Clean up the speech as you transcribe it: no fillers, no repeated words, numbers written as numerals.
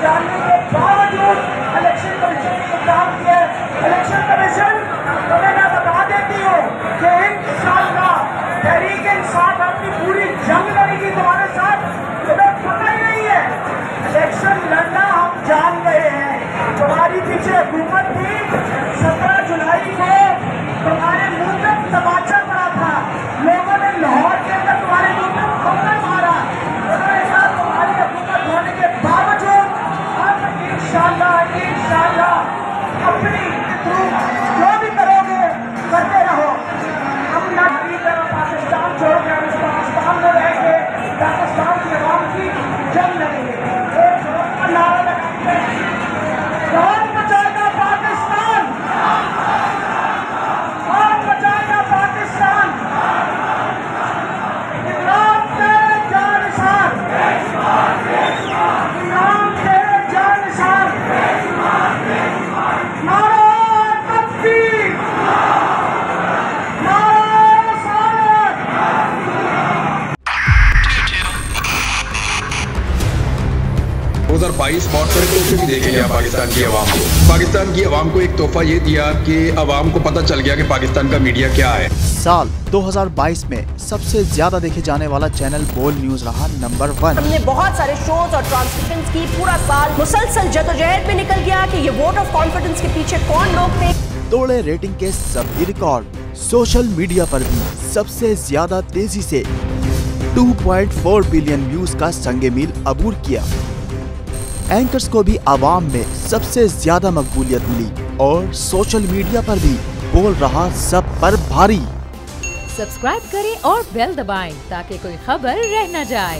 जानने के बावजूद इलेक्शन कमीशन ने काम किया है। इलेक्शन कमीशन तुम्हें मैं बता देती हूँ कि इंशाअल्लाह तहरीक इंसाफ अपनी पूरी जंग लड़ेगी तुम्हारे साथ। तुम्हें पता ही नहीं है, इलेक्शन लड़ना हम जान गए हैं। तुम्हारी पीछे हुकूमत थी, 17 जुलाई को तुम्हारे मुंह में तमाचा पड़ा था, लोगों ने लाहौर के अंदर तुम्हारे मुंह में पत्थर मारा। उन्होंने कहा तुम्हारी हुकूमत होने के बावजूद हम इंशाअल्लाह अपनी थ्रू जो भी करोगे करते रहो। हम ना पाकिस्तान छोड़ के हम पाकिस्तान में रहेंगे, पाकिस्तान की आवाम की जंग लड़ेंगे। एक नारा लगाएंगे, कौन बचाएगा पाकिस्तान, कौन बचाएगा पाकिस्तान। इमरान तेरे जानिसार, इमरान तेरे जानिसार। नारा तकबीर, नारा रिसालत। 2022 बहुत सारे तोहफे भी देखे गया पाकिस्तान की आवाम को। पाकिस्तान की आवाम को एक तोहफा ये दिया कि आवाम को पता चल गया कि पाकिस्तान का मीडिया क्या है। साल 2022 में सबसे ज्यादा देखे जाने वाला चैनल बोल न्यूज रहा नंबर 1। हमने बहुत सारे शोज और ट्रांसमिशंस की, पूरा साल मुसलसल जदोजहद में निकल गया कि ये वोट ऑफ कॉन्फिडेंस के पीछे कौन लोग थे। तोड़े रेटिंग के सभी रिकॉर्ड। सोशल मीडिया पर भी सबसे ज्यादा तेजी से 2.4 बिलियन व्यूज का संगे मील अबूर किया। एंकर्स को भी आवाम में सबसे ज्यादा मकबूलियत मिली और सोशल मीडिया पर भी बोल रहा सब पर भारी। सब्सक्राइब करें और बेल दबाएं ताकि कोई खबर रह न जाए।